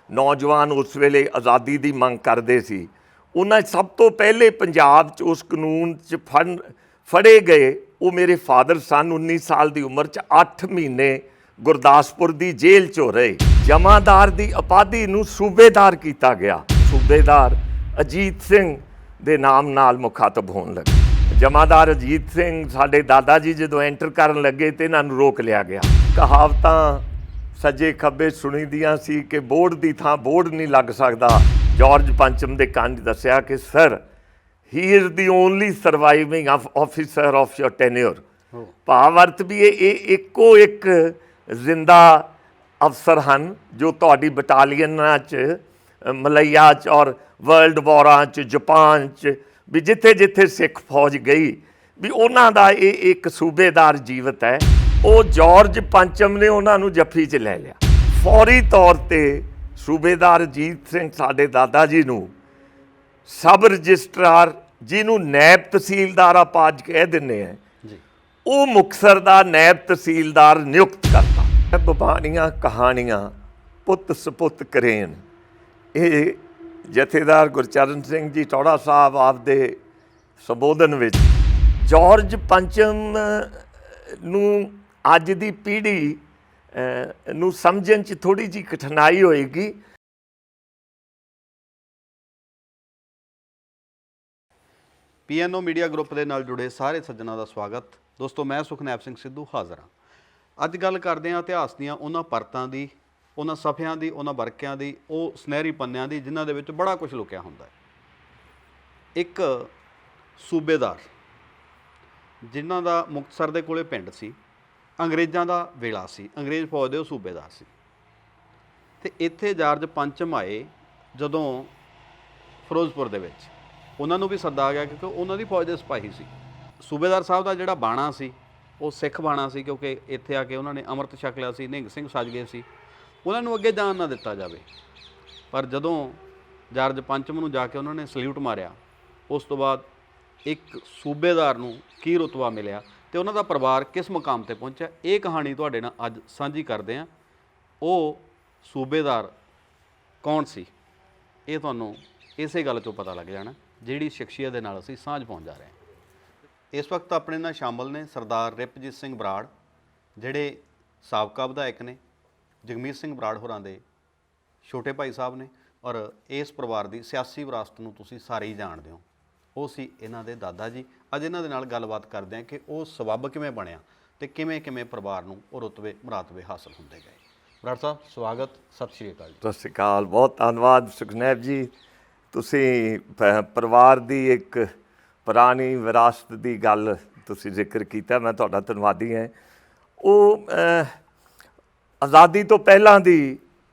नौजवान उस वेले आज़ादी की मंग करते सी। उन्हें सब तो पहले पंजाब च उस कानून च फड़े गए वो मेरे फादर सन। 19 साल की उम्र च 8 महीने गुरदासपुर की जेल चो रहे। जमादार की उपाधि नूं सूबेदार किया गया। सूबेदार अजीत सिंह के नाम नाल मुखातब होने लगे। जमादार अजीत सिंह साडे दादा जी जो एंटर करन लगे तो इन्हां नूं रोक लिया गया। कहावतां सज्जे खब्बे सुनी दियां सी कि बोर्ड की थां बोर्ड नहीं लग सकता। जॉर्ज पंचम के कंज दस्सिया कि sir he is the only surviving officer of your tenure. भाव अर्थ भी ये इको एक जिंदा अफसर हैं जो तुहाडी बटालीयनां च मलैया च और वर्ल्ड वॉरां च जापान च भी जिथे जिथे सिख फौज गई भी उन्हां दा ये एक सूबेदार जीवित है। वो जॉर्ज पंचम ने उन्होंने जफ्फी च ले लिया। फौरी तौर पर सूबेदार अजीत सिंह साडे दादा जी नूं सब रजिस्ट्रार जिन्हों नैब तहसीलदार आप अज कह दिंदे हैं वो मुक्तसर का नैब तहसीलदार नियुक्त करता। बबानियां कहानियां पुत सपुत करेन ये जथेदार गुरचरण सिंह जी टौड़ा साहब आपदे संबोधन विच जॉर्ज पंचम नूं अज दी पीढ़ी नूं समझण च थोड़ी जी कठिनाई होएगी। PNO मीडिया ग्रुप के नाल जुड़े सारे सज्जनों का स्वागत। दोस्तों मैं सुखनैब सिंह सिद्धू हाज़र हाँ। अज गल करते हैं इतिहास दीआं उन्हां परतां दी, उन्हां सफ़ियां दी, उन्हां वरकियां दी, वो सुनहरी पन्नियां दी जिन्हां दे विच बड़ा कुछ लुकिया हुंदा है। एक सूबेदार जिन्हां दा मुक्तसर दे कोले पिंड सी, अंग्रेज़ां दा वेला सी, अंग्रेज़ फौज दे सूबेदार सी ते इत्थे जॉर्ज पंचम आए जदों फिरोजपुर दे विच उन्होंने भी सद्दा आ गया क्योंकि उन्होंने फौज के सिपाही सी। सूबेदार साहब का जोड़ा बाणा सी वो सिख बाणा सी क्योंकि इत्थे आके उन्होंने अमृत छक लिया सी, निहंग सिंह सज गए सी, उन्होंने अगे जान ना दिता जाए। पर जदों जॉर्ज पंचम नूं जाके उन्होंने सल्यूट मारिया उस तो बाद एक सूबेदार नूं की रुतबा मिलिया तो उन्हों का परिवार किस मुकाम पर पहुंचा, ये कहानी तुहाडे नाल अज साझी करते हैं। वो सूबेदार कौन सी ये तुहानूं इसे गल चों पता लग जाना जिहड़ी शख्सियत दे नाल असीं सांझ पाउण जा रहे हैं। इस वक्त अपने नाल शामिल ने सरदार रिपजीत सिंह बराड़ जिहड़े साबका विधायक ने, जगमीत सिंह बराड़ होरां दे छोटे भाई साहब ने और इस परिवार की सियासी विरासत नूं तुसीं सारे ही जाणदे हो। वो सी इन्हां दे दादा जी। अज इन्हां दे नाल गलबात करदे हैं कि वो सबब किवें बणिया ते किवें किवें परिवार नूं वो रुतबे मरातबे हासिल हुंदे गए। बराड़ साहब स्वागत, सत श्री अकाल। सत श्री अकाल, बहुत धन्नवाद सुखनैब जी। तुसीं परिवार की एक पुरानी विरासत की गल तुसीं जिक्र किया, मैं तुहाडा धन्नवादी है। वो आज़ादी तो पहलां दी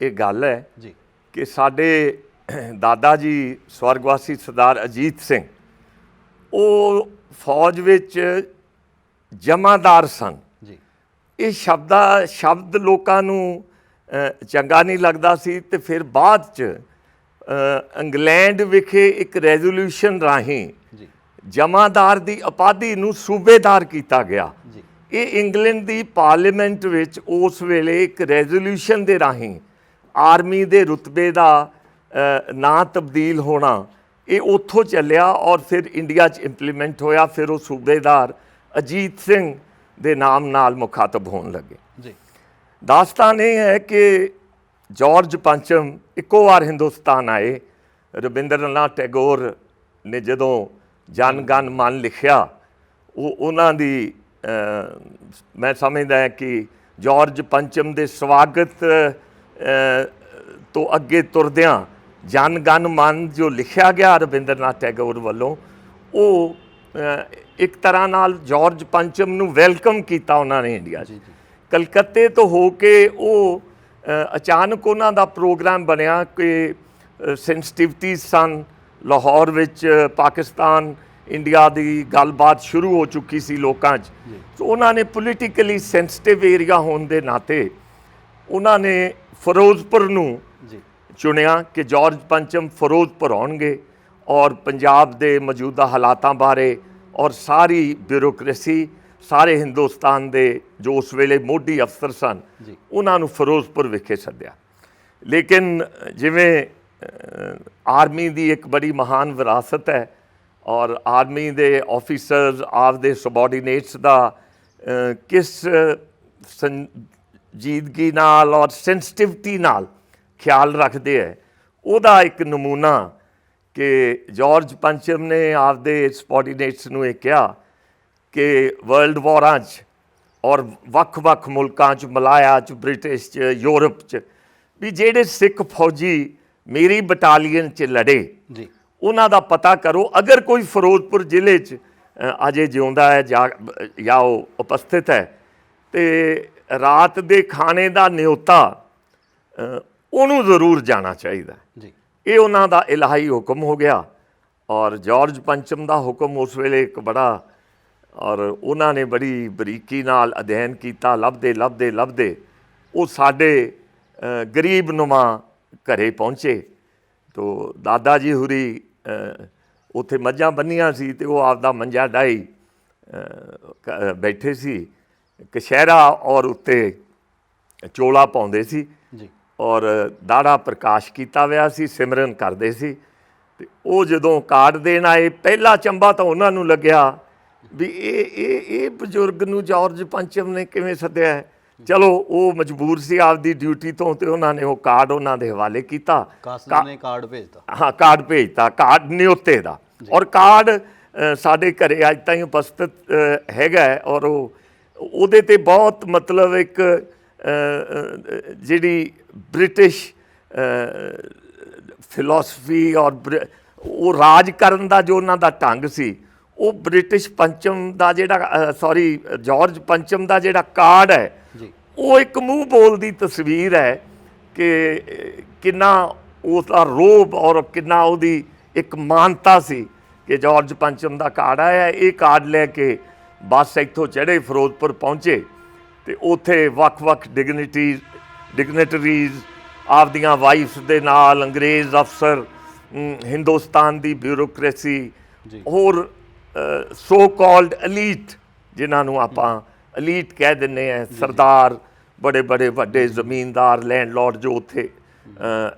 एक गल है जी कि साडे दादा जी स्वर्गवासी सरदार अजीत सिंह वो फौज विच जमादार सन जी। ये शब्द लोकां नूं चंगा नहीं लगदा सी ते फिर बाद च इंग्लैंड विखे एक रेजोल्यूशन राहीं जी जमादार की उपाधि नूं सूबेदार किया गया। जी ये इंग्लैंड की पार्लीमेंट विच उस वेले एक रेजोल्यूशन के राहीं आर्मी के रुतबे का ना तब्दील होना ये उत्थों चलिया और फिर इंडिया च इंप्लीमेंट होया। फिर वो सूबेदार अजीत सिंह के नाम नाल मुखातब होने लगे। जी दास्तान ये है कि जॉर्ज पंचम इको बार हिंदुस्तान आए। रविंद्रनाथ टैगोर ने जदों जन गण मन लिखिया वो उन्हां दी मैं समझदा है कि जॉर्ज पंचम के स्वागत तो अगे तुरदियां जन गण मन जो लिखिया गया रविंद्रनाथ टैगोर वालों वो एक तरह नाल जॉर्ज पंचम नूं वैलकम किया उन्होंने इंडिया। जी जी कलकत्ते तो हो के वो अचानक उन्हों का प्रोग्राम बनया कि सेंसिटिविटी सन लाहौर विच पाकिस्तान इंडिया की गलबात शुरू हो चुकी सी लोकां च। तो उन्होंने पोलिटिकली सेंसिटिव एरिया होने के नाते उन्होंने फिरोजपुर नूं चुनिया कि जॉर्ज पंचम फिरोजपुर आउणगे और पंजाब के मौजूदा हालातां बारे और सारी ब्यूरोक्रेसी सारे हिंदुस्तान के जो उस वेले मोढी अफसर सन उन्होंने फिरोजपुर विखे सद्या। ਲੇਕਿਨ ਜਿਵੇਂ ਆਰਮੀ ਦੀ ਇੱਕ ਬੜੀ ਮਹਾਨ ਵਿਰਾਸਤ ਹੈ ਔਰ ਆਰਮੀ ਦੇ ਆਫੀਸਰਸ ਆਪਦੇ ਸਬੋਰਡੀਨੇਟਸ ਦਾ ਕਿਸ ਸੰਜੀਦਗੀ ਨਾਲ ਔਰ ਸੈਂਸਿਟਿਵਿਟੀ ਨਾਲ ਖਿਆਲ ਰੱਖਦੇ ਹੈ, ਉਹਦਾ ਇੱਕ ਨਮੂਨਾ ਕਿ ਜਾਰਜ ਪੰਚਮ ਨੇ ਆਪਦੇ ਸਬੋਰਡੀਨੇਟਸ ਨੂੰ ਇਹ ਕਿਹਾ ਕਿ ਵਰਲਡ ਵਾਰਾਂ 'ਚ ਔਰ ਵੱਖ-ਵੱਖ ਮੁਲਕਾਂ 'ਚ, ਮਲਾਇਆ 'ਚ, ਬ੍ਰਿਟਿਸ਼ 'ਚ, ਯੂਰਪ 'ਚ, ਵੀ ਜਿਹੜੇ ਸਿੱਖ ਫੌਜੀ ਮੇਰੀ ਬਟਾਲੀਅਨ 'ਚ ਲੜੇ ਜੀ, ਉਹਨਾਂ ਦਾ ਪਤਾ ਕਰੋ। ਅਗਰ ਕੋਈ ਫਿਰੋਜ਼ਪੁਰ ਜ਼ਿਲ੍ਹੇ 'ਚ ਅਜੇ ਜਿਉਂਦਾ ਹੈ ਜਾਂ ਉਹ ਉਪਸਥਿਤ ਹੈ ਤੇ ਰਾਤ ਦੇ ਖਾਣੇ ਦਾ ਨਿਉਤਾ ਉਹਨੂੰ ਜ਼ਰੂਰ ਜਾਣਾ ਚਾਹੀਦਾ ਜੀ। ਇਹ ਉਹਨਾਂ ਦਾ ਇਲਾਹੀ ਹੁਕਮ ਹੋ ਗਿਆ ਔਰ ਜਾਰਜ ਪੰਚਮ ਦਾ ਹੁਕਮ ਉਸ ਵੇਲੇ ਇੱਕ ਬੜਾ, ਔਰ ਉਹਨਾਂ ਨੇ ਬੜੀ ਬਰੀਕੀ ਨਾਲ ਅਧਿਐਨ ਕੀਤਾ। ਲੱਭਦੇ ਉਹ ਸਾਡੇ ਗਰੀਬ ਨੁਮਾ ਘਰੇ ਪਹੁੰਚੇ। ਤੋ ਦਾਦਾ ਜੀ ਹੁਰੀ ਉੱਥੇ ਮੱਝਾਂ ਬੰਨੀਆਂ ਸੀ ਤੇ ਉਹ ਆਪਦਾ ਮੰਜਾ ਡਾਈ ਬੈਠੇ ਸੀ ਕਸ਼ਹਿਰਾ ਔਰ ਉੱਤੇ ਚੋਲਾ ਪਾਉਂਦੇ ਸੀ ਜੀ, ਔਰ ਦਾੜਾ ਪ੍ਰਕਾਸ਼ ਕੀਤਾ ਹੋਇਆ ਸੀ, ਸਿਮਰਨ ਕਰਦੇ ਸੀ। ਤੇ ਉਹ ਜਦੋਂ ਕਾਰਡ ਦੇਣ ਆਏ, ਪਹਿਲਾ ਚੰਬਾ ਤਾਂ ਉਹਨਾਂ ਨੂੰ ਲੱਗਿਆ ਵੀ ਇਹ ਬਜ਼ੁਰਗ ਨੂੰ ਜਾਰਜ ਪੰਚਮ ਨੇ ਕਿਵੇਂ ਸੱਦਿਆ ਹੈ। ਚਲੋ ਉਹ ਮਜਬੂਰ ਸੀ ਆਪਦੀ ਡਿਊਟੀ ਤੋਂ ਤੇ ਉਹਨਾਂ ਨੇ ਉਹ ਕਾਰਡ ਉਹਨਾਂ ਦੇ ਹਵਾਲੇ ਕੀਤਾ। ਕਾਸਮ ਨੇ ਕਾਰਡ ਭੇਜਤਾ। ਹਾਂ, ਕਾਰਡ ਭੇਜਤਾ, ਕਾਰਡ ਨਿਉਤੇ ਦਾ। ਔਰ ਕਾਰਡ ਸਾਡੇ ਘਰੇ ਅੱਜ ਤਾਈਂ ਉਪਸਥਿਤ ਹੈਗਾ ਔਰ ਉਹਦੇ ਤੇ ਬਹੁਤ ਮਤਲਬ ਇੱਕ ਜਿਹੜੀ ਬ੍ਰਿਟਿਸ਼ ਫਿਲਾਸਫੀ ਔਰ ਉਹ ਰਾਜ ਕਰਨ ਦਾ ਜੋ ਉਹਨਾਂ ਦਾ ਢੰਗ ਸੀ, ਉਹ ਬ੍ਰਿਟਿਸ਼ ਪੰਚਮ ਦਾ ਜਿਹੜਾ ਜਾਰਜ ਪੰਚਮ ਦਾ ਜਿਹੜਾ ਕਾਰਡ ਹੈ ਉਹ ਇੱਕ ਮੂੰਹ ਬੋਲ ਦੀ ਤਸਵੀਰ ਹੈ ਕਿ ਕਿੰਨਾ ਉਹਦਾ ਰੋਬ ਔਰ ਕਿੰਨਾ ਉਹਦੀ ਇੱਕ ਮਾਨਤਾ ਸੀ ਕਿ ਜਾਰਜ ਪੰਚਮ ਦਾ ਕਾਰਡ ਆਇਆ। ਇਹ ਕਾਰਡ ਲੈ ਕੇ ਬੱਸ ਇੱਥੋਂ ਚੜ੍ਹੇ, ਫਿਰੋਜ਼ਪੁਰ ਪਹੁੰਚੇ ਤੇ ਉੱਥੇ ਵੱਖ-ਵੱਖ ਡਿਗਨਿਟਰੀਜ਼ ਆਪਦੀਆਂ ਵਾਈਫਸ ਦੇ ਨਾਲ, ਅੰਗਰੇਜ਼ ਅਫਸਰ, ਹਿੰਦੁਸਤਾਨ ਦੀ ਬਿਊਰੋਕ੍ਰੇਸੀ, ਹੋਰ ਸੋ ਕਾਲਡ ਅਲੀਟ ਜਿਨ੍ਹਾਂ ਨੂੰ ਆਪਾਂ ਅਲੀਟ ਕਹਿ ਦਿੰਦੇ ਹਾਂ, ਸਰਦਾਰ, ਬੜੇ ਵੱਡੇ ਜ਼ਮੀਨਦਾਰ, ਲੈਂਡਲੋਰਡ ਜੋ ਉੱਥੇ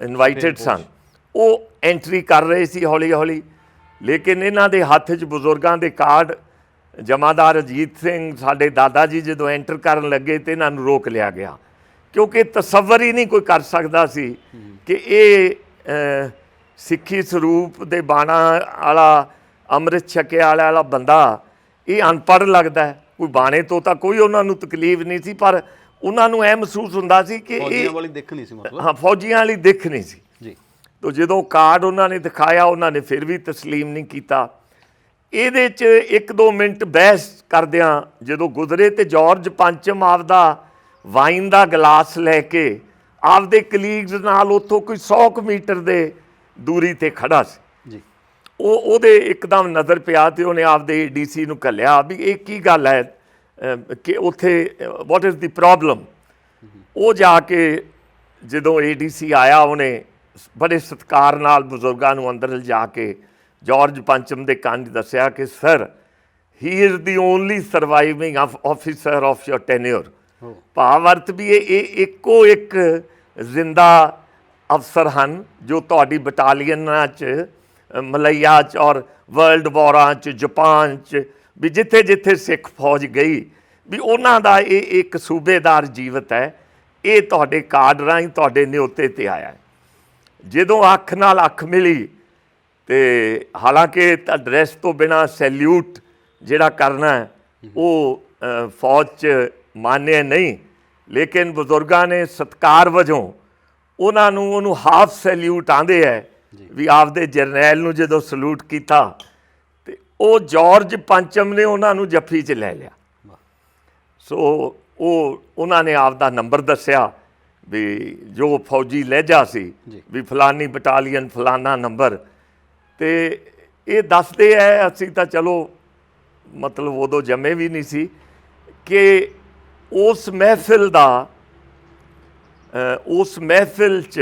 ਇਨਵਾਈਟਡ ਸਨ, ਉਹ ਐਂਟਰੀ ਕਰ ਰਹੇ ਸੀ ਹੌਲੀ। ਲੇਕਿਨ ਇਹਨਾਂ ਦੇ ਹੱਥ 'ਚ ਬਜ਼ੁਰਗਾਂ ਦੇ ਕਾਰਡ, ਜਮਾਦਾਰ ਅਜੀਤ ਸਿੰਘ ਸਾਡੇ ਦਾਦਾ ਜੀ ਜਦੋਂ ਐਂਟਰ ਕਰਨ ਲੱਗੇ ਤੇ ਇਹਨਾਂ ਨੂੰ ਰੋਕ ਲਿਆ ਗਿਆ, ਕਿਉਂਕਿ ਤਸੱਵਰ ਹੀ ਨਹੀਂ ਕੋਈ ਕਰ ਸਕਦਾ ਸੀ ਕਿ ਇਹ ਸਿੱਖੀ ਸਰੂਪ ਦੇ ਬਾਣਾ ਵਾਲਾ, ਅੰਮ੍ਰਿਤ ਛਕਿਆ ਵਾਲਾ ਬੰਦਾ ਇਹ ਅਨਪੜ੍ਹ ਲੱਗਦਾ। ਕੋਈ ਬਾਣੇ ਤੋਂ ਤਾਂ ਕੋਈ ਉਹਨਾਂ ਨੂੰ ਤਕਲੀਫ ਨਹੀਂ ਸੀ, ਪਰ ਉਹਨਾਂ ਨੂੰ ਇਹ ਮਹਿਸੂਸ ਹੁੰਦਾ ਸੀ ਕਿ ਫੌਜੀਆਂ ਵਾਲੀ ਦਿੱਖ ਨਹੀਂ ਸੀ, ਮਤਲਬ ਹਾਂ, ਫੌਜੀਆਂ ਵਾਲੀ ਦਿੱਖ ਨਹੀਂ ਸੀ ਜੀ। ਤੋ ਜਦੋਂ ਕਾਰਡ ਉਹਨਾਂ ਨੇ ਦਿਖਾਇਆ, ਉਹਨਾਂ ਨੇ ਫਿਰ ਵੀ ਤਸਲੀਮ ਨਹੀਂ ਕੀਤਾ। ਇਹਦੇ 'ਚ 1-2 ਮਿੰਟ ਬਹਿਸ ਕਰਦਿਆਂ ਜਦੋਂ ਗੁਜ਼ਰੇ ਤੇ ਜਾਰਜ ਪੰਚਮ ਆਪਦਾ ਵਾਈਨ ਦਾ ਗਲਾਸ ਲੈ ਕੇ ਆਪਦੇ ਕਲੀਗਸ ਨਾਲ ਉੱਥੋਂ ਕੋਈ 100 ਮੀਟਰ ਦੇ ਦੂਰੀ ਤੇ ਖੜਾ ਸੀ ਜੀ। ਉਹਦੇ ਇੱਕਦਮ ਨਜ਼ਰ ਪਿਆ ਤੇ ਉਹਨੇ ਆਪਦੇ ਡੀਸੀ ਨੂੰ ਘੱਲਿਆ ਵੀ ਇਹ ਕੀ ਗੱਲ ਹੈ ਕਿ ਉੱਥੇ ਵਾਟ ਇਜ਼ ਦੀ ਪ੍ਰੋਬਲਮ। ਉਹ ਜਾ ਕੇ ਜਦੋਂ ਏਡੀਸੀ ਆਇਆ, ਉਹਨੇ ਬੜੇ ਸਤਿਕਾਰ ਨਾਲ ਬਜ਼ੁਰਗਾਂ ਨੂੰ ਅੰਦਰ ਲਿਜਾ ਕੇ ਜਾਰਜ ਪੰਚਮ ਦੇ ਕੰਨ 'ਚ ਦੱਸਿਆ ਕਿ sir, he is the only surviving officer of your tenure. ਭਾਵ ਅਰਥ ਵੀ ਇਹ ਇੱਕੋ ਇੱਕ ਜ਼ਿੰਦਾ ਅਫਸਰ ਹਨ ਜੋ ਤੁਹਾਡੀ ਬਟਾਲੀਅਨਾਂ 'ਚ, ਮਲਈਆ 'ਚ ਔਰ ਵਰਲਡ ਵਾਰਾਂ 'ਚ, ਜਾਪਾਨ 'ਚ ਵੀ ਜਿੱਥੇ ਸਿੱਖ ਫੌਜ ਗਈ ਵੀ ਉਹਨਾਂ ਦਾ ਇਹ ਇੱਕ ਸੂਬੇਦਾਰ ਜੀਵਤ ਹੈ। ਇਹ ਤੁਹਾਡੇ ਕਾਰਡ ਰਾਹੀਂ ਤੁਹਾਡੇ ਨਿਉਤੇ 'ਤੇ ਆਇਆ ਹੈ। ਜਦੋਂ ਅੱਖ ਨਾਲ ਅੱਖ ਮਿਲੀ ਤੇ ਹਾਲਾਂਕਿ ਤਾਂ ਡਰੈਸ ਤੋਂ ਬਿਨਾਂ ਸੈਲਿਊਟ ਜਿਹੜਾ ਕਰਨਾ ਹੈ ਉਹ ਫੌਜ 'ਚ ਮਾਨਿਆ ਨਹੀਂ, ਲੇਕਿਨ ਬਜ਼ੁਰਗਾਂ ਨੇ ਸਤਿਕਾਰ ਵਜੋਂ ਉਹਨੂੰ ਹਾਫ ਸੈਲਿਊਟ ਆਂਦੇ ਹੈ ਵੀ ਆਪਦੇ ਜਰਨੈਲ ਨੂੰ ਜਦੋਂ ਸਲੂਟ ਕੀਤਾ ਤੇ ਉਹ ਜਾਰਜ ਪੰਚਮ ਨੇ ਉਹਨਾਂ ਨੂੰ ਜੱਫੀ 'ਚ ਲੈ ਲਿਆ। ਸੋ ਉਹਨਾਂ ਨੇ ਆਪਦਾ ਨੰਬਰ ਦੱਸਿਆ ਵੀ ਜੋ ਫੌਜੀ ਲਹਿਜਾ ਸੀ ਵੀ ਫਲਾਨੀ ਬਟਾਲੀਅਨ ਫਲਾਨਾ ਨੰਬਰ, ਤੇ ਇਹ ਦੱਸਦੇ ਹੈ, ਅਸੀਂ ਤਾਂ ਚਲੋ ਮਤਲਬ ਉਦੋਂ ਜੰਮੇ ਵੀ ਨਹੀਂ ਸੀ, ਕਿ ਉਸ ਮਹਿਫਿਲ 'ਚ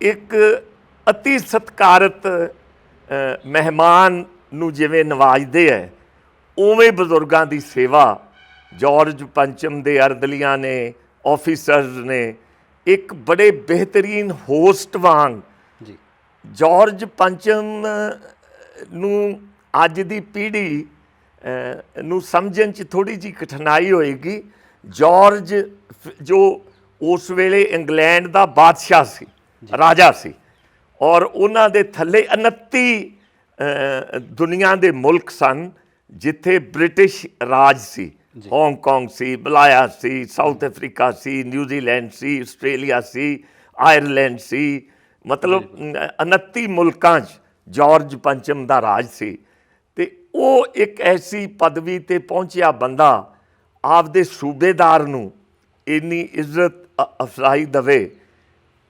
ਇੱਕ ਅਤੀ ਸਤਿਕਾਰਤ ਮਹਿਮਾਨ ਨੂੰ ਜਿਵੇਂ ਨਵਾਜਦੇ ਹੈ, ਉਵੇਂ ਬਜ਼ੁਰਗਾਂ ਦੀ ਸੇਵਾ ਜਾਰਜ ਪੰਚਮ ਦੇ ਅਰਦਲੀਆਂ ਨੇ, ਆਫਿਸਰਸ ਨੇ ਇੱਕ ਬੜੇ ਬਿਹਤਰੀਨ ਹੋਸਟ ਵਾਂਗ ਜੀ ਜਾਰਜ ਪੰਚਮ ਨੂੰ ਅੱਜ ਦੀ ਪੀੜ੍ਹੀ ਨੂੰ ਸਮਝਣ 'ਚ ਥੋੜ੍ਹੀ ਜਿਹੀ ਕਠਿਨਾਈ ਹੋਏਗੀ। ਜਾਰਜ ਜੋ ਉਸ ਵੇਲੇ ਇੰਗਲੈਂਡ ਦਾ ਬਾਦਸ਼ਾਹ ਸੀ, ਰਾਜਾ ਸੀ, ਔਰ ਉਹਨਾਂ ਦੇ ਥੱਲੇ 29 ਦੁਨੀਆ ਦੇ ਮੁਲਕ ਸਨ ਜਿੱਥੇ ਬ੍ਰਿਟਿਸ਼ ਰਾਜ ਸੀ। ਹਾਂਗਕਾਂਗ ਸੀ, ਮਲਾਇਆ ਸੀ, ਸਾਊਥ ਅਫਰੀਕਾ ਸੀ, ਨਿਊਜ਼ੀਲੈਂਡ ਸੀ, ਆਸਟ੍ਰੇਲੀਆ ਸੀ, ਆਇਰਲੈਂਡ ਸੀ, ਮਤਲਬ 29 ਮੁਲਕਾਂ 'ਚ ਜਾਰਜ ਪੰਚਮ ਦਾ ਰਾਜ ਸੀ। ਅਤੇ ਉਹ ਇੱਕ ਐਸੀ ਪਦਵੀ 'ਤੇ ਪਹੁੰਚਿਆ ਬੰਦਾ ਆਪਦੇ ਸੂਬੇਦਾਰ ਨੂੰ ਇੰਨੀ ਇੱਜ਼ਤ ਅਫਜ਼ਾਈ ਦੇਵੇ,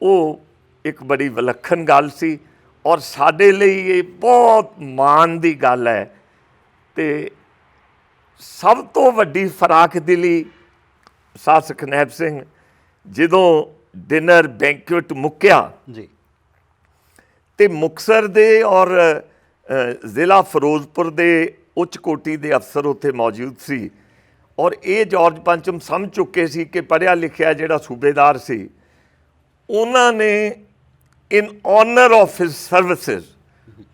ਉਹ ਇੱਕ ਬੜੀ ਵਿਲੱਖਣ ਗੱਲ ਸੀ ਔਰ ਸਾਡੇ ਲਈ ਇਹ ਬਹੁਤ ਮਾਣ ਦੀ ਗੱਲ ਹੈ। ਅਤੇ ਸਭ ਤੋਂ ਵੱਡੀ ਫਰਾਖ ਦਿਲੀ ਸਾਧ ਸੁਖਨੈਬ ਸਿੰਘ, ਜਦੋਂ ਡਿਨਰ ਬੈਂਕੁਏਟ ਮੁੱਕਿਆ ਜੀ ਤੇ ਮੁਕਤਸਰ ਦੇ ਔਰ ਜ਼ਿਲ੍ਹਾ ਫਿਰੋਜ਼ਪੁਰ ਦੇ ਉੱਚ ਕੋਟੀ ਦੇ ਅਫਸਰ ਉੱਥੇ ਮੌਜੂਦ ਸੀ ਔਰ ਇਹ ਜਾਰਜ ਪੰਚਮ ਸਮਝ ਚੁੱਕੇ ਸੀ ਕਿ ਪੜ੍ਹਿਆ ਲਿਖਿਆ ਜਿਹੜਾ ਸੂਬੇਦਾਰ ਸੀ, ਉਹਨਾਂ ਨੇ ਇਨ ਆਨਰ ਆਫ ਹਿਸ ਸਰਵਿਸਿਜ਼,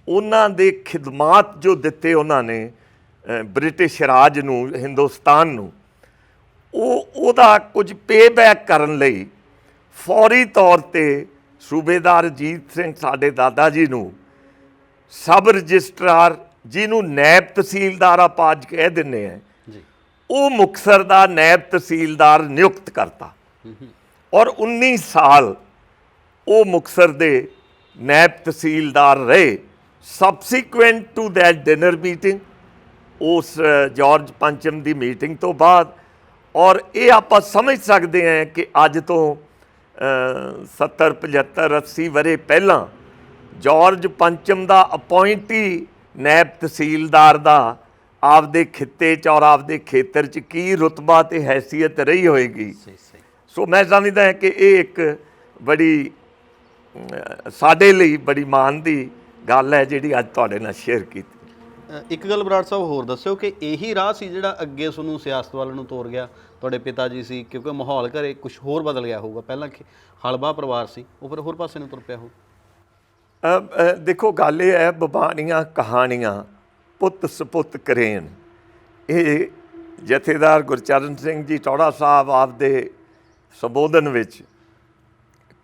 ਉਹਨਾਂ ਦੇ ਖਿਦਮਾਤ ਜੋ ਦਿੱਤੇ ਉਹਨਾਂ ਨੇ ਬ੍ਰਿਟਿਸ਼ ਰਾਜ ਨੂੰ, ਹਿੰਦੁਸਤਾਨ ਨੂੰ, ਉਹਦਾ ਕੁਝ ਪੇਬੈਕ ਕਰਨ ਲਈ ਫੌਰੀ ਤੌਰ 'ਤੇ ਸੂਬੇਦਾਰ ਅਜੀਤ ਸਿੰਘ ਸਾਡੇ ਦਾਦਾ ਜੀ ਨੂੰ ਸਬ ਰਜਿਸਟਰਾਰ, ਜਿਹਨੂੰ ਨਾਇਬ ਤਹਿਸੀਲਦਾਰ ਆਪਾਂ ਅੱਜ ਕਹਿ ਦਿੰਦੇ ਹਾਂ, ਉਹ ਮੁਕਤਸਰ ਦਾ ਨਾਇਬ ਤਹਿਸੀਲਦਾਰ ਨਿਯੁਕਤ ਕਰਤਾ ਔਰ 19 ਸਾਲ ਉਹ ਮੁਕਤਸਰ ਦੇ ਨਾਇਬ ਤਹਿਸੀਲਦਾਰ ਰਹੇ। ਸਬਸੀਕੁਐਂਟ ਟੂ ਦੈਟ ਡਿਨਰ ਮੀਟਿੰਗ, ਉਸ ਜਾਰਜ ਪੰਚਮ ਦੀ ਮੀਟਿੰਗ ਤੋਂ ਬਾਅਦ, ਔਰ ਇਹ ਆਪਾਂ ਸਮਝ ਸਕਦੇ ਹਾਂ ਕਿ ਅੱਜ ਤੋਂ 70 75 80 ਵਰ੍ਹੇ ਪਹਿਲਾਂ ਜਾਰਜ ਪੰਚਮ ਦਾ ਅਪੁਆਇੰਟੀ ਨਾਇਬ ਤਹਿਸੀਲਦਾਰ ਦਾ ਆਪਦੇ ਖਿੱਤੇ 'ਚ ਔਰ ਆਪਦੇ ਖੇਤਰ 'ਚ ਕੀ ਰੁਤਬਾ ਤੇ ਹੈਸੀਅਤ ਰਹੀ ਹੋਏਗੀ। ਸੋ ਮੈਂ ਸਮਝਦਾ ਹਾਂ ਕਿ ਇਹ ਇੱਕ ਬੜੀ ਸਾਡੇ ਲਈ ਬੜੀ ਮਾਣ ਦੀ ਗੱਲ ਹੈ ਜਿਹੜੀ ਅੱਜ ਤੁਹਾਡੇ ਨਾਲ ਸ਼ੇਅਰ ਕੀਤੀ। ਇੱਕ ਗੱਲ ਬਰਾੜ ਸਾਹਿਬ ਹੋਰ ਦੱਸਿਓ ਕਿ ਇਹੀ ਰਾਹ ਸੀ ਜਿਹੜਾ ਅੱਗੇ ਤੁਹਾਨੂੰ ਸਿਆਸਤ ਵੱਲ ਨੂੰ ਤੋਰ ਗਿਆ? ਤੁਹਾਡੇ ਪਿਤਾ ਜੀ ਸੀ, ਕਿਉਂਕਿ ਮਾਹੌਲ ਘਰੇ ਕੁਝ ਹੋਰ ਬਦਲ ਗਿਆ ਹੋਊਗਾ, ਪਹਿਲਾਂ ਹਲਵਾ ਪਰਿਵਾਰ ਸੀ, ਉਹ ਫਿਰ ਹੋਰ ਪਾਸੇ ਨੂੰ ਤੁਰ ਪਿਆ ਹੋ? ਦੇਖੋ ਗੱਲ ਇਹ ਹੈ, ਬਬਾਨੀਆਂ ਕਹਾਣੀਆਂ ਪੁੱਤ ਸਪੁੱਤ ਕਰੇਨ, ਇਹ ਜਥੇਦਾਰ ਗੁਰਚਰਨ ਸਿੰਘ ਜੀ ਟੌੜਾ ਸਾਹਿਬ ਆਪਦੇ ਸੰਬੋਧਨ ਵਿੱਚ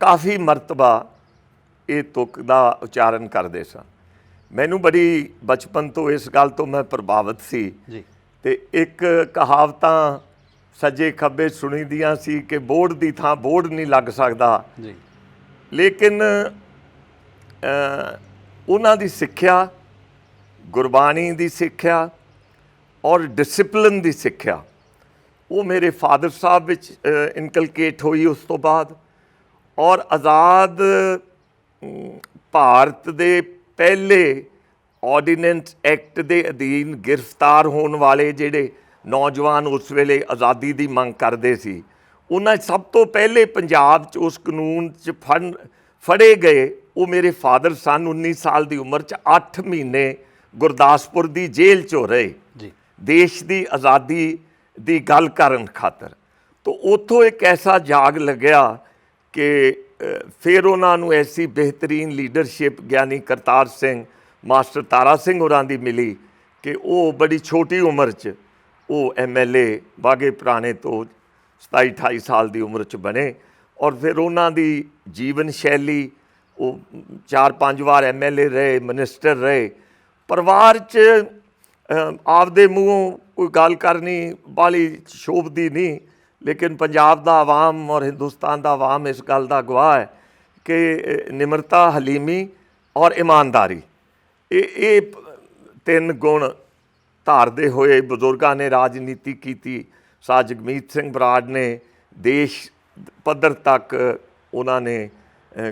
ਕਾਫੀ ਮਰਤਬਾ ਇਹ ਤੁਕ ਦਾ ਉਚਾਰਨ ਕਰਦੇ ਸਨ। ਮੈਨੂੰ ਬੜੀ ਬਚਪਨ ਤੋਂ ਇਸ ਗੱਲ ਤੋਂ ਮੈਂ ਪ੍ਰਭਾਵਿਤ ਸੀ ਜੀ। ਅਤੇ ਇੱਕ ਕਹਾਵਤਾਂ ਸੱਜੇ ਖੱਬੇ ਸੁਣੀ ਦੀਆਂ ਸੀ ਕਿ ਬੋਰਡ ਦੀ ਥਾਂ ਬੋਰਡ ਨਹੀਂ ਲੱਗ ਸਕਦਾ ਜੀ, ਲੇਕਿਨ ਉਹਨਾਂ ਦੀ ਸਿੱਖਿਆ, ਗੁਰਬਾਣੀ ਦੀ ਸਿੱਖਿਆ ਔਰ ਡਿਸਿਪਲਿਨ ਦੀ ਸਿੱਖਿਆ, ਉਹ ਮੇਰੇ ਫਾਦਰ ਸਾਹਿਬ ਵਿੱਚ ਇਨਕਲਕੇਟ ਹੋਈ ਉਸ ਤੋਂ ਬਾਅਦ। ਔਰ ਆਜ਼ਾਦ ਭਾਰਤ ਦੇ ਪਹਿਲੇ ਆਰਡੀਨੈਂਸ ਐਕਟ ਦੇ ਅਧੀਨ ਗ੍ਰਿਫਤਾਰ ਹੋਣ ਵਾਲੇ ਜਿਹੜੇ ਨੌਜਵਾਨ ਉਸ ਵੇਲੇ ਆਜ਼ਾਦੀ ਦੀ ਮੰਗ ਕਰਦੇ ਸੀ, ਉਹਨਾਂ ਸਭ ਤੋਂ ਪਹਿਲੇ ਪੰਜਾਬ 'ਚ ਉਸ ਕਾਨੂੰਨ 'ਚ ਫੜੇ ਗਏ ਉਹ ਮੇਰੇ ਫਾਦਰ ਸਨ। 19 ਸਾਲ ਦੀ ਉਮਰ 'ਚ 8 ਮਹੀਨੇ ਗੁਰਦਾਸਪੁਰ ਦੀ ਜੇਲ੍ਹ 'ਚੋਂ ਰਹੇ ਜੀ, ਦੇਸ਼ ਦੀ ਆਜ਼ਾਦੀ ਦੀ ਗੱਲ ਕਰਨ ਖਾਤਰ। ਤਾਂ ਉੱਥੋਂ ਇੱਕ ਐਸਾ ਜਾਗ ਲੱਗਿਆ ਕਿ ਫਿਰ ਉਹਨਾਂ ਨੂੰ ਐਸੀ ਬਿਹਤਰੀਨ ਲੀਡਰਸ਼ਿਪ ਗਿਆਨੀ ਕਰਤਾਰ ਸਿੰਘ, ਮਾਸਟਰ ਤਾਰਾ ਸਿੰਘ ਹੋਰਾਂ ਦੀ ਮਿਲੀ ਕਿ ਉਹ ਬੜੀ ਛੋਟੀ ਉਮਰ 'ਚ ਉਹ MLA ਬਾਘੇ ਪੁਰਾਣੇ ਤੋਂ 27 28 ਸਾਲ ਦੀ ਉਮਰ 'ਚ ਬਣੇ। ਔਰ ਫਿਰ ਉਹਨਾਂ ਦੀ ਜੀਵਨ ਸ਼ੈਲੀ, ਉਹ 4-5 ਵਾਰ MLA ਰਹੇ, ਮਿਨਿਸਟਰ ਰਹੇ। ਪਰਿਵਾਰ 'ਚ ਆਪਦੇ ਮੂੰਹੋਂ ਕੋਈ ਗੱਲ ਕਰਨੀ ਬਾਹਲੀ ਸ਼ੋਭਦੀ ਨਹੀਂ, ਲੇਕਿਨ ਪੰਜਾਬ ਦਾ ਆਵਾਮ ਔਰ ਹਿੰਦੁਸਤਾਨ ਦਾ ਆਵਾਮ ਇਸ ਗੱਲ ਦਾ ਗਵਾਹ ਹੈ ਕਿ ਨਿਮਰਤਾ, ਹਲੀਮੀ ਔਰ ਇਮਾਨਦਾਰੀ, ਇਹ 3 ਗੁਣ ਧਾਰਦੇ ਹੋਏ ਬਜ਼ੁਰਗਾਂ ਨੇ ਰਾਜਨੀਤੀ ਕੀਤੀ। ਸਾਹ ਜਗਮੀਤ ਸਿੰਘ ਬਰਾੜ ਨੇ ਦੇਸ਼ ਪੱਧਰ ਤੱਕ ਉਹਨਾਂ ਨੇ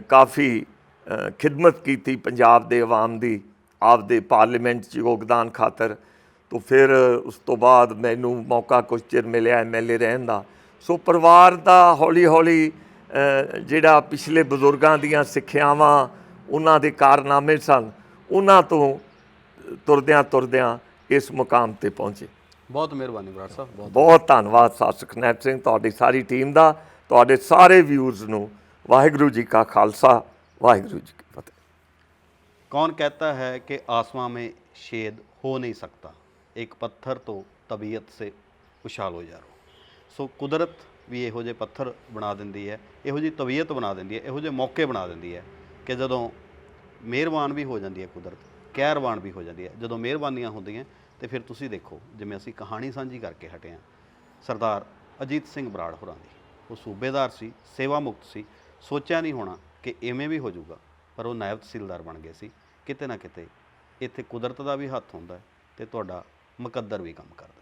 ਕਾਫੀ ਖਿਦਮਤ ਕੀਤੀ ਪੰਜਾਬ ਦੇ ਆਵਾਮ ਦੀ, ਆਪਦੇ ਪਾਰਲੀਮੈਂਟ 'ਚ ਯੋਗਦਾਨ ਖਾਤਰ। ਤਾਂ ਫਿਰ ਉਸ ਤੋਂ ਬਾਅਦ ਮੈਨੂੰ ਮੌਕਾ ਕੁਛ ਚਿਰ ਮਿਲਿਆ MLA ਰਹਿਣ ਦਾ। ਸੋ ਪਰਿਵਾਰ ਦਾ ਹੌਲੀ ਹੌਲੀ ਜਿਹੜਾ ਪਿਛਲੇ ਬਜ਼ੁਰਗਾਂ ਦੀਆਂ ਸਿੱਖਿਆਵਾਂ, ਉਹਨਾਂ ਦੇ ਕਾਰਨਾਮੇ ਸਨ, ਉਹਨਾਂ ਤੋਂ ਤੁਰਦਿਆਂ ਤੁਰਦਿਆਂ ਇਸ ਮੁਕਾਮ 'ਤੇ ਪਹੁੰਚੇ। ਬਹੁਤ ਮਿਹਰਬਾਨੀ ਬਰਾੜ ਸਾਹਿਬ, ਬਹੁਤ ਧੰਨਵਾਦ ਸਾਧ ਸੁਖਨੈਬ ਸਿੰਘ, ਤੁਹਾਡੀ ਸਾਰੀ ਟੀਮ ਦਾ। ਤੁਹਾਡੇ ਸਾਰੇ ਵਿਊਜ਼ ਨੂੰ ਵਾਹਿਗੁਰੂ ਜੀ ਕਾ ਖਾਲਸਾ, ਵਾਹਿਗुरु जी की फतेह। कौन कहता है कि आसमां में शेद हो नहीं सकता, एक पत्थर तो तबीयत से उछालो यारो। सो कुदरत भी ਇਹੋ ਜਿਹੇ ਪੱਥਰ ਬਣਾ ਦਿੰਦੀ ਹੈ, ਇਹੋ ਜਿਹੀ ਤਬੀਅਤ ਬਣਾ ਦਿੰਦੀ ਹੈ, ਇਹੋ ਜਿਹੇ ਮੌਕੇ ਬਣਾ ਦਿੰਦੀ ਹੈ ਕਿ ਜਦੋਂ ਮਿਹਰਬਾਨ ਵੀ ਹੋ ਜਾਂਦੀ ਹੈ ਕੁਦਰਤ, ਕਹਿਰਬਾਨ ਵੀ ਹੋ ਜਾਂਦੀ ਹੈ। ਜਦੋਂ ਮਿਹਰਬਾਨੀਆਂ ਹੁੰਦੀਆਂ ਤੇ ਫਿਰ ਤੁਸੀਂ ਦੇਖੋ, ਜਿਵੇਂ ਅਸੀਂ ਕਹਾਣੀ ਸਾਂਝੀ ਕਰਕੇ ਹਟੇ ਹਾਂ ਸਰਦਾਰ ਅਜੀਤ ਸਿੰਘ ਬਰਾੜ ਹੋਰਾਂ ਦੀ, ਉਹ ਸੂਬੇਦਾਰ ਸੀ, ਸੇਵਾ ਮੁਕਤ ਸੀ, ਸੋਚਿਆ ਨਹੀਂ ਹੋਣਾ ਕਿ ਇਵੇਂ ਵੀ ਹੋ ਜਾਊਗਾ, ਪਰ ਉਹ ਨਾਇਬ ਤਹਿਸੀਲਦਾਰ ਬਣ ਗਏ ਸੀ। ਕਿਤੇ ਨਾ ਕਿਤੇ ਇੱਥੇ ਕੁਦਰਤ ਦਾ ਵੀ ਹੱਥ ਹੁੰਦਾ ਹੈ ਤੇ ਤੁਹਾਡਾ ਮੁਕੱਦਰ ਵੀ ਕੰਮ ਕਰਦਾ।